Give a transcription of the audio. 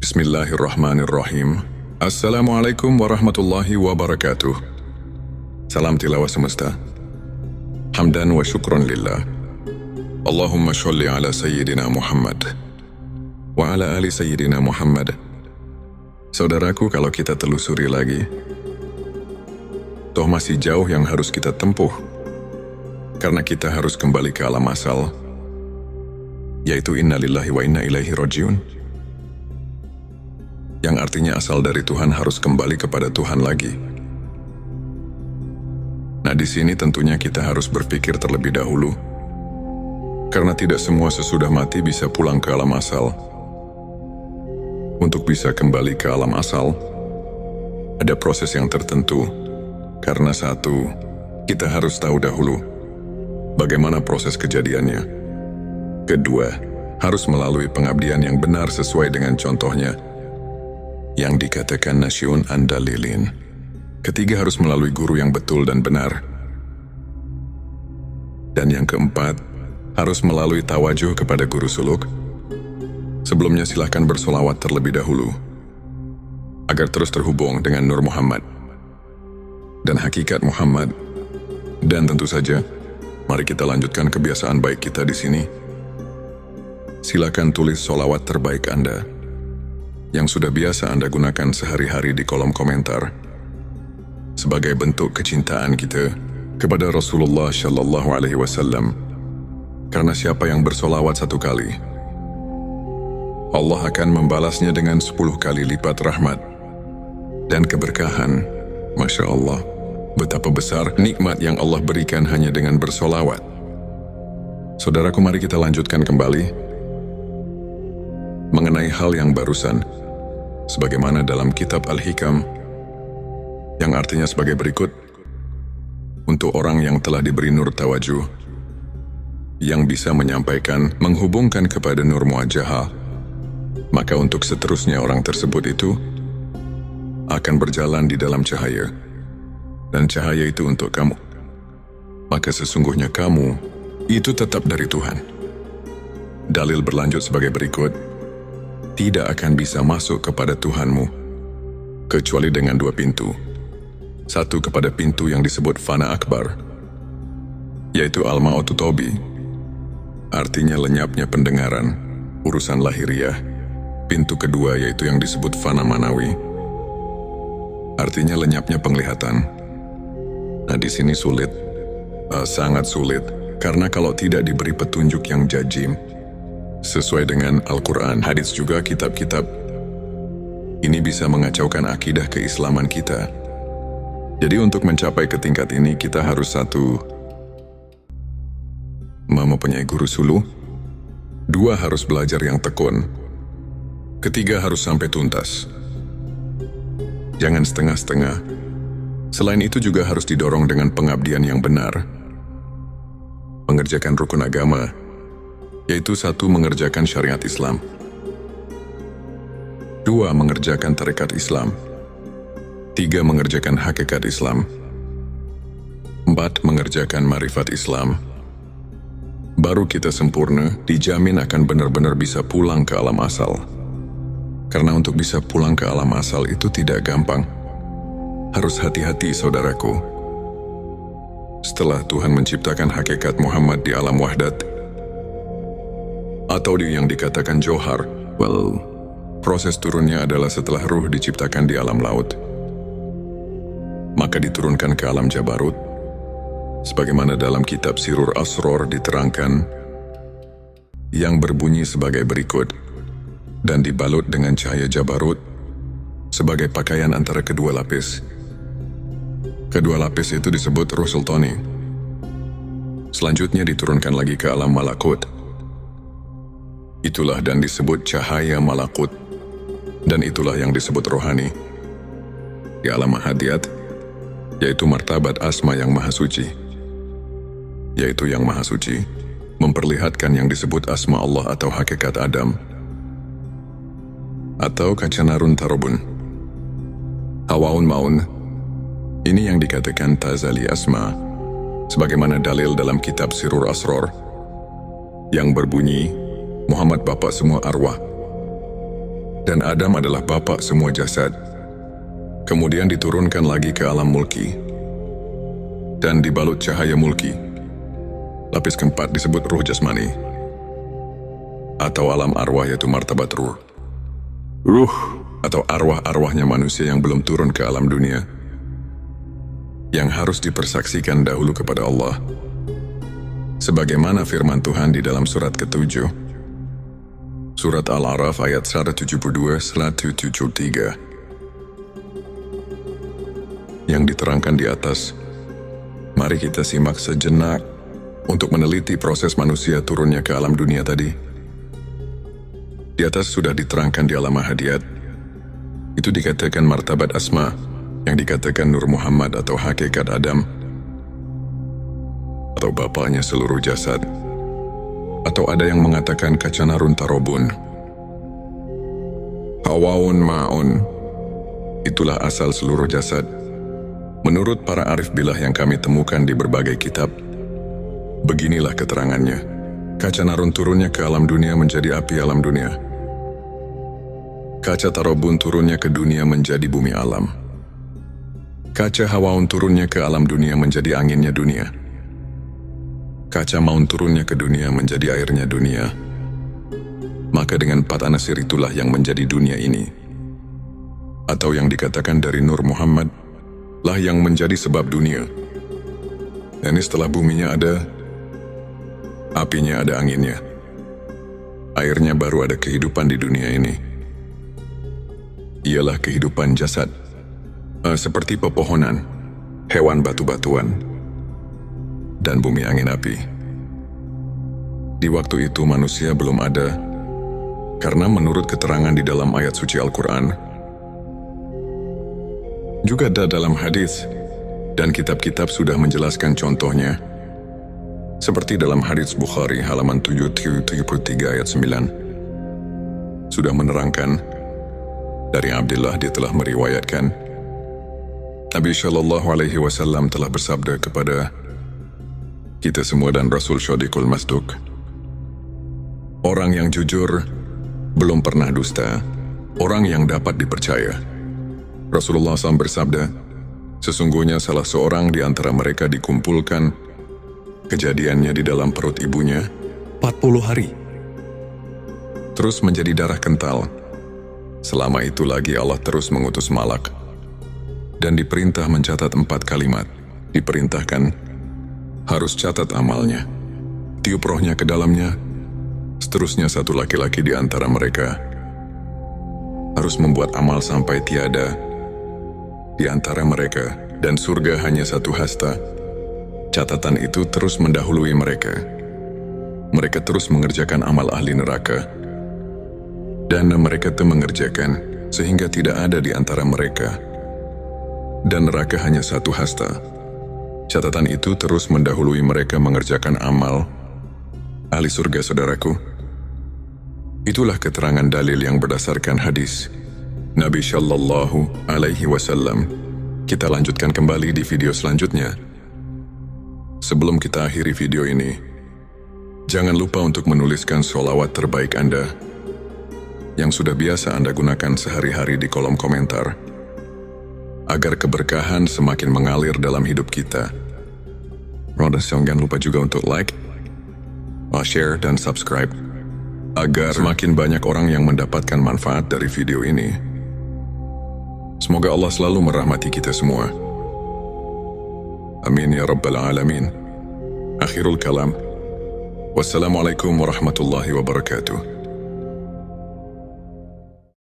Bismillahirrahmanirrahim. Assalamualaikum warahmatullahi wabarakatuh. Salam tilawah semesta. Hamdan wa syukran lillah. Allahumma sholli ala Sayyidina Muhammad wa ala ali Sayyidina Muhammad. Saudaraku, kalau kita telusuri lagi, toh masih jauh yang harus kita tempuh, karena kita harus kembali ke alam asal, yaitu innalillahi wa inna ilaihi rajiun, yang artinya asal dari Tuhan harus kembali kepada Tuhan lagi. Nah, di sini tentunya kita harus berpikir terlebih dahulu, karena tidak semua sesudah mati bisa pulang ke alam asal. Untuk bisa kembali ke alam asal, ada proses yang tertentu, karena satu, kita harus tahu dahulu bagaimana proses kejadiannya. Kedua, harus melalui pengabdian yang benar sesuai dengan contohnya, yang dikatakan nasyun andalilin. Ketiga, harus melalui guru yang betul dan benar. Dan yang keempat, harus melalui tawajuh kepada guru suluk. Sebelumnya silahkan bersolawat terlebih dahulu, agar terus terhubung dengan Nur Muhammad dan hakikat Muhammad. Dan tentu saja, mari kita lanjutkan kebiasaan baik kita di sini. Silakan tulis solawat terbaik Anda yang sudah biasa Anda gunakan sehari-hari di kolom komentar, sebagai bentuk kecintaan kita kepada Rasulullah Shallallahu Alaihi Wasallam. Karena siapa yang bersolawat 1 kali, Allah akan membalasnya dengan 10 kali lipat rahmat dan keberkahan. Masya Allah, betapa besar nikmat yang Allah berikan hanya dengan bersolawat. Saudaraku, mari kita lanjutkan kembali mengenai hal yang barusan, sebagaimana dalam kitab Al-Hikam, yang artinya sebagai berikut. Untuk orang yang telah diberi nur tawajuh, yang bisa menyampaikan, menghubungkan kepada nur muajahah, maka untuk seterusnya orang tersebut itu akan berjalan di dalam cahaya, dan cahaya itu untuk kamu. Maka sesungguhnya kamu itu tetap dari Tuhan. Dalil berlanjut sebagai berikut: tidak akan bisa masuk kepada Tuhanmu kecuali dengan 2 pintu. Satu, kepada pintu yang disebut Fana Akbar, yaitu Al-Ma'utu Tobi, artinya lenyapnya pendengaran, urusan lahiriah. Pintu kedua yaitu yang disebut Fana Manawi, artinya lenyapnya penglihatan. Nah, di sini sulit, sangat sulit, karena kalau tidak diberi petunjuk yang jajim sesuai dengan Al-Quran, hadits juga kitab-kitab, ini bisa mengacaukan akidah keislaman kita. Jadi untuk mencapai ke tingkat ini, kita harus satu, mempunyai guru suluh. 2, harus belajar yang tekun. Ketiga, harus sampai tuntas. Jangan setengah-setengah. Selain itu juga harus didorong dengan pengabdian yang benar. Mengerjakan rukun agama, yaitu 1, mengerjakan syariat Islam. 2, mengerjakan tarekat Islam. 3, mengerjakan hakikat Islam. 4, mengerjakan marifat Islam. Baru kita sempurna, dijamin akan benar-benar bisa pulang ke alam asal. Karena untuk bisa pulang ke alam asal itu tidak gampang. Harus hati-hati, saudaraku. Setelah Tuhan menciptakan hakikat Muhammad di alam wahdat, atau yang dikatakan johar, proses turunnya adalah setelah ruh diciptakan di alam laut, maka diturunkan ke alam jabarut, sebagaimana dalam kitab Sirur Asror diterangkan, yang berbunyi sebagai berikut: dan dibalut dengan cahaya jabarut sebagai pakaian antara kedua lapis. Kedua lapis itu disebut Ruh Sultani. Selanjutnya diturunkan lagi ke alam malakut. Itulah dan disebut cahaya malakut, dan itulah yang disebut rohani. Di alam mahadiat, yaitu martabat asma yang maha suci, yaitu yang maha suci memperlihatkan yang disebut asma Allah atau hakikat Adam, atau kacanarun tarobun, hawaun maun. Ini yang dikatakan tazali asma, sebagaimana dalil dalam kitab Sirur Asror, yang berbunyi Muhammad Bapak semua arwah. Dan Adam adalah bapa semua jasad. Kemudian diturunkan lagi ke alam mulki. Dan dibalut cahaya mulki. Lapis keempat disebut ruh jasmani. Atau alam arwah, yaitu martabat ruh. Ruh atau arwah-arwahnya manusia yang belum turun ke alam dunia, yang harus dipersaksikan dahulu kepada Allah. Sebagaimana firman Tuhan di dalam surat ke-7, surat Al-A'raf ayat 172-173, yang diterangkan di atas. Mari kita simak sejenak untuk meneliti proses manusia turunnya ke alam dunia tadi. Di atas sudah diterangkan di alam ahadiyat, itu dikatakan martabat asma, yang dikatakan Nur Muhammad atau hakikat Adam, atau bapaknya seluruh jasad, atau ada yang mengatakan kacanarun tarobun, hawaun ma'un, itulah asal seluruh jasad. Menurut para arif bilah yang kami temukan di berbagai kitab, beginilah keterangannya. Kaca narun turunnya ke alam dunia menjadi api alam dunia. Kaca tarobun turunnya ke dunia menjadi bumi alam. Kaca hawaun turunnya ke alam dunia menjadi anginnya dunia. Kaca maun turunnya ke dunia menjadi airnya dunia. Maka dengan 4 anasir itulah yang menjadi dunia ini. Atau yang dikatakan dari Nur Muhammad lah yang menjadi sebab dunia. Dan setelah buminya ada, apinya ada anginnya. Airnya baru ada kehidupan di dunia ini. Ialah kehidupan jasad, seperti pepohonan, hewan batu-batuan, dan bumi angin api. Di waktu itu manusia belum ada, karena menurut keterangan di dalam ayat suci Al-Quran, juga ada dalam hadis, dan kitab-kitab sudah menjelaskan contohnya, seperti dalam hadis Bukhari halaman 773 ayat 9, sudah menerangkan. Dari Abdullah dia telah meriwayatkan, Nabi Shallallahu Alaihi Wasallam telah bersabda kepada kita semua dan Rasul Syadiqul Masduq, orang yang jujur belum pernah dusta, orang yang dapat dipercaya. Rasulullah SAW bersabda, sesungguhnya salah seorang di antara mereka dikumpulkan kejadiannya di dalam perut ibunya 40 hari, terus menjadi darah kental. Selama itu lagi Allah terus mengutus malak dan diperintah mencatat 4 kalimat. Diperintahkan harus catat amalnya, tiup rohnya ke dalamnya. Seterusnya satu laki-laki di antara mereka harus membuat amal sampai tiada di antara mereka, dan surga hanya 1 hasta. Catatan itu terus mendahului mereka. Mereka terus mengerjakan amal ahli neraka. Dan mereka itu mengerjakan sehingga tidak ada di antara mereka. Dan neraka hanya 1 hasta. Catatan itu terus mendahului mereka mengerjakan amal ahli surga, saudaraku. Itulah keterangan dalil yang berdasarkan hadis Nabi Shallallahu Alaihi Wasallam. Kita lanjutkan kembali di video selanjutnya. Sebelum kita akhiri video ini, jangan lupa untuk menuliskan sholawat terbaik Anda yang sudah biasa Anda gunakan sehari-hari di kolom komentar, agar keberkahan semakin mengalir dalam hidup kita. Jangan lupa juga untuk like, share, dan subscribe, agar semakin banyak orang yang mendapatkan manfaat dari video ini. Semoga Allah selalu merahmati kita semua. Amin ya Rabbal Alamin. Akhirul kalam. Wassalamualaikum warahmatullahi wabarakatuh.